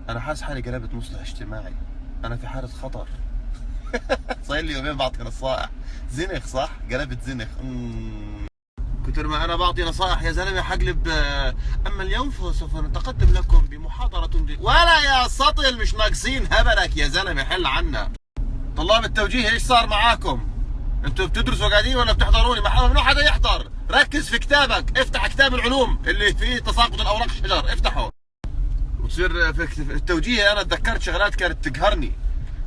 انا حاسس حالي قلبت مصلح اجتماعي. انا في حالة خطر. صاير لي يومين بعطي نصائح. زنخ صح؟ قلبت زنخ. كتر ما انا بعطي نصائح يا زلمه حقلب. اما اليوم فسوف نتقدم لكم بمحاضرة ولا يا سطل مش ناقصين هبلك يا زلمه، حل عنا. طلاب التوجيه ايش صار معاكم؟ انتوا بتدرسوا قاعدين ولا بتحضروني؟ ممنوع حدا يحضر، ركز في كتابك، افتح كتاب العلوم اللي فيه تساقط الاوراق الشجر، افتحه. وتصير في التوجيه انا تذكرت شغلات كانت تقهرني،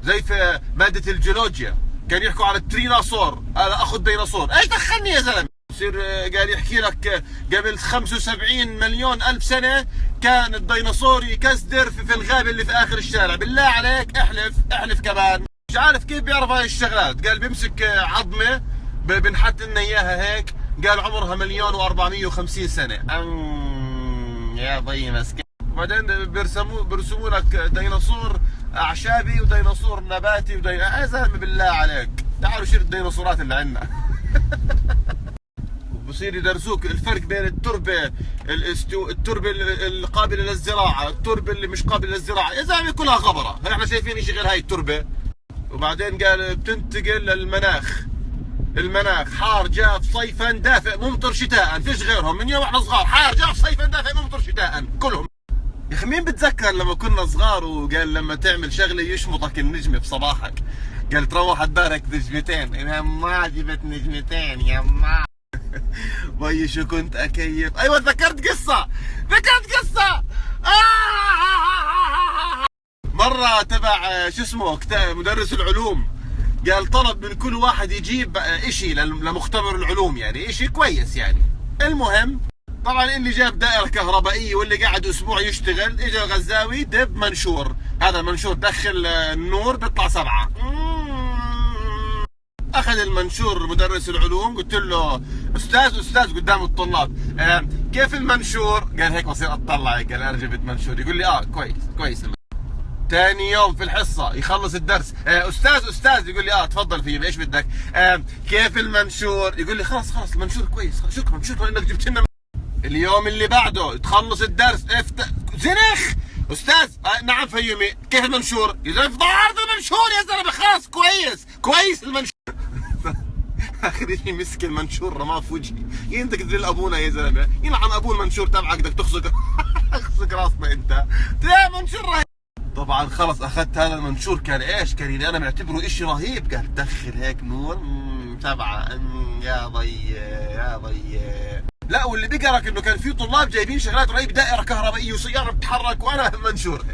زي في مادة الجيولوجيا كان يحكوا على التريناصور، انا اخذ ديناصور، ايش دخلني يا زلمه؟ يصير قال يحكي لك قبل 75 مليون الف سنه كان الديناصور يكسدر في الغابه اللي في اخر الشارع. بالله عليك احلف احلف كمان. مش عارف كيف بيعرف هاي الشغلات. قال بيمسك عظمه بنحط لنا اياها هيك، قال عمرها 1,450 سنه. يا ضي مسكين. بعدين بيرسموا لك ديناصور اعشابي وديناصور نباتي يا زلمه بالله عليك تعالوا شيل الديناصورات اللي عندنا. وبصير يدرسوك الفرق بين التربه التربه القابله للزراعه، التربه اللي مش قابله للزراعه، يا زلمه كلها خبره، احنا شايفين شيء غير هاي التربه. وبعدين قال بتنتقل للمناخ، المناخ حار جاف صيفا دافئ ممطر شتاء، فيش غيرهم من يوم احنا صغار، حار جاف صيفا دافئ ممطر شتاء كلهم. يا اخي مين بتذكر لما كنا صغار وقال لما تعمل شغله يشمطك النجمه في صباحك، قال تروح تبارك نجمتين، يا ما جبت نجمتين يا ما. بي شو كنت اكيف. ايوه ذكرت قصه، مره تبع شو اسمه مدرس العلوم، قال طلب من كل واحد يجيب اشي لمختبر العلوم، يعني اشي كويس يعني. المهم طبعا اللي جاب دائرة كهربائية واللي قاعد اسبوع يشتغل، اجى غزاوي دب منشور، هذا المنشور دخل النور بيطلع 7. اخذ المنشور مدرس العلوم، قلت له استاذ قدام الطلاب كيف المنشور؟ قال هيك بصير اطلع، قال انا جبت منشور، يقول لي كويس. ثاني يوم في الحصة يخلص الدرس، استاذ يقول لي تفضل فيه ايش بدك؟ كيف المنشور؟ يقول لي خلاص المنشور كويس، شكرا انك جبت لنا. اليوم اللي بعده تخلص الدرس افتح زنخ، استاذ نعم فيومي كيف المنشور؟ يا زلمه ضاع المنشور يا زلمه، خلاص كويس المنشور. اخر شيء مسك المنشور رماه في وجهي، انت تذل ابونا يا زلمه، يلعن ابو المنشور تبعك، بدك تخزق اخزق راسنا انت، يا منشور رهيب. طبعا خلص اخذت هذا المنشور، كان اللي انا معتبره شيء رهيب، قال دخل هيك نور 7. يا ضي. لا واللي بقرك انه كان في طلاب جايبين شغلات رهيبه، دائره كهربائيه وسياره بتتحرك وانا منشور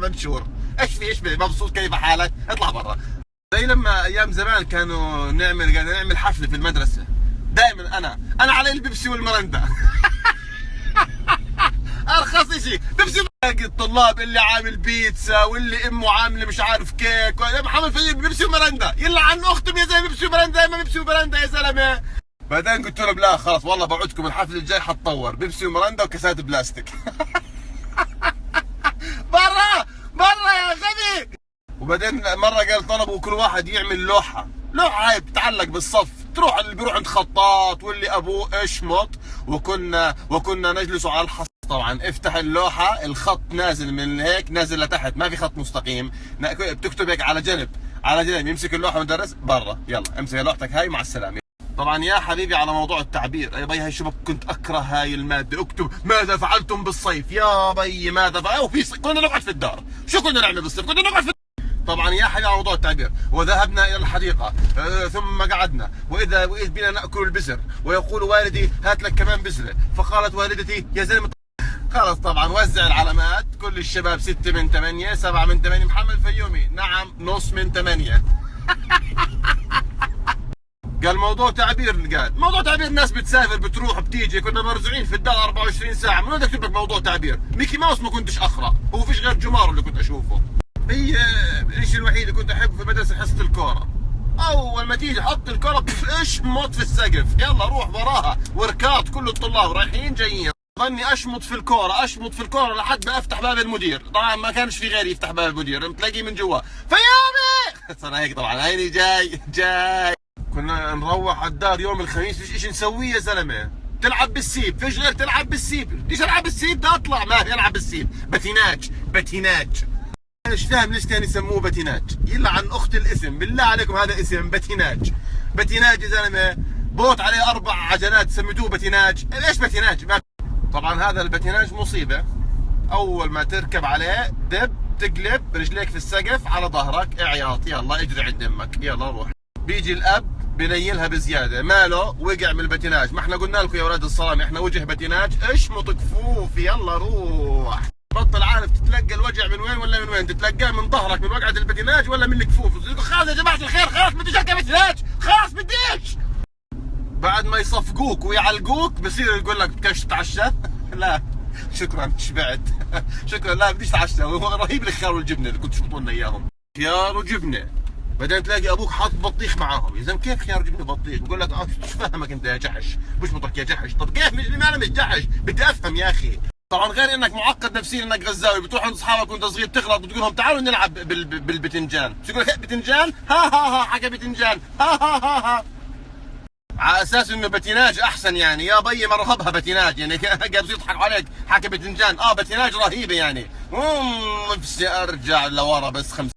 منشور. ايش في مبسوط كيف حالك؟ اطلع برا. زي لما ايام زمان كانوا نعمل حفله في المدرسه، دائما انا علي البيبسي والمرندا. ارخص شيء بيبسي. الطلاب اللي عامل بيتزا واللي امه عامله مش عارف كيك، محمد فيي بيبسي ومرندا، يلا عن اختم يا زلمه بيبسي ومرندا، ما بيبسي ومرندا يا زلمه. بعدين قلت لهم لا خلاص والله بوعدكم الحفل الجاي حتطور بيبسي ومرندا وكاسات بلاستيك. برا يا غبي. وبعدين مره قال طلبوا كل واحد يعمل لوحه هاي بتتعلق بالصف، تروح اللي بيروح عند خطاط واللي ابوه اشمط، وكنا نجلس على الحصى. طبعا افتح اللوحه الخط نازل من هيك نازل لتحت، ما في خط مستقيم، بتكتب هيك على جنب يمسك اللوحه المدرس برا، يلا امسك لوحتك هاي مع السلامه. طبعا يا حبيبي على موضوع التعبير، يا بي هاي شو كنت اكره هاي الماده، اكتب ماذا فعلتم بالصيف، يا بي ماذا كنا نقعد في الدار، شو كنا نعمل بالصيف؟ كنا نقعد في الدار. طبعا يا حبيبي على موضوع التعبير، وذهبنا الى الحديقه ثم قعدنا واذا بنا ناكل البزر، ويقول والدي هات لك كمان بزره، فقالت والدتي يا زلمه. خلص طبعا وزع العلامات، كل الشباب 6 من 8 7 من 8. محمد فيومي نعم نص من 8. قال موضوع تعبير، الناس بتسافر بتروح بتيجي، كنا مرزوعين في الدار 24 ساعه، من وين اكتب لك موضوع تعبير؟ ميكي ماوس ما كنتش اقرا، هو فيش غير جمار اللي كنت اشوفه. هي الشيء الوحيد اللي كنت احبه في المدرسه حصه الكوره، اول ما تيجي حط الكره اشمط في السقف، يلا روح وراها وركات، كل الطلاب رايحين جايين، ظني اشمط في الكوره لحد ما افتح باب المدير، طبعا ما كانش في غيري يفتح باب المدير، تلاقيه من جوا فيامي. صار هيك طبعا هيني جاي. كنا نروح على الدار يوم الخميس فيش اشي نسويه يا زلمه، تلعب بالسيب، فيش غير تلعب بالسيب. بديش العب بالسيب، بدي اطلع ما في العب بالسيب. بتيناج بتيناج. ايش فاهم ليش كانوا يسموه بتيناج؟ يلعن اخت الاسم، بالله عليكم هذا اسم بتيناج. بتيناج يا زلمه، بوت عليه 4 عجلات سميتوه بتيناج، ايش بتيناج؟ طبعا هذا البتيناج مصيبه. اول ما تركب عليه دب تقلب رجليك في السقف على ظهرك، عياط يلا اجري عند امك يلا روح. بيجي الاب بنيلها بزياده، ماله وقع من البتيناج. ما احنا قلنا لكم يا اولاد الصلاه احنا وجه بتيناج، اشمط كفوف يلا روح. بطل عارف تتلقى الوجع من وين ولا من وين، تتلقاه من ظهرك من وقعه البتيناج ولا من الكفوف. خلاص يا جماعه الخير، خلاص بديش اركب بتيناج، خلاص بديش. بعد ما يصفقوك ويعلقوك بصير يقول لك بدكش تتعشى؟ لا شكرا شبعت. شكرا لا بديش اتعشى. رهيب الخيار والجبنه اللي كنت تشطوا لنا اياهم، خيار وجبنه. بعدين تلاقي ابوك حاطط بطيخ معاهم. يا زلمه كيف خيار وجبنه بطيخ؟ بقول لك مش فاهمك انت يا جحش، بشمطك يا جحش. طب كيف انا مش جحش، بدي افهم يا اخي. طبعا غير انك معقد نفسيا انك غزاوي، بتروح عند اصحابك وانت صغير تغلط بتقول لهم تعالوا نلعب بالبتنجان، بتقول لك بتنجان؟ ها ها ها حكى بتنجان، ها ها ها ها، على اساس انه بتيناج احسن يعني. يا بيي مرهبها بتيناج يعني. قام يضحك عليك حكى بتنجان، بتيناج رهيبه يعني. نفسي ارجع لورا بس 5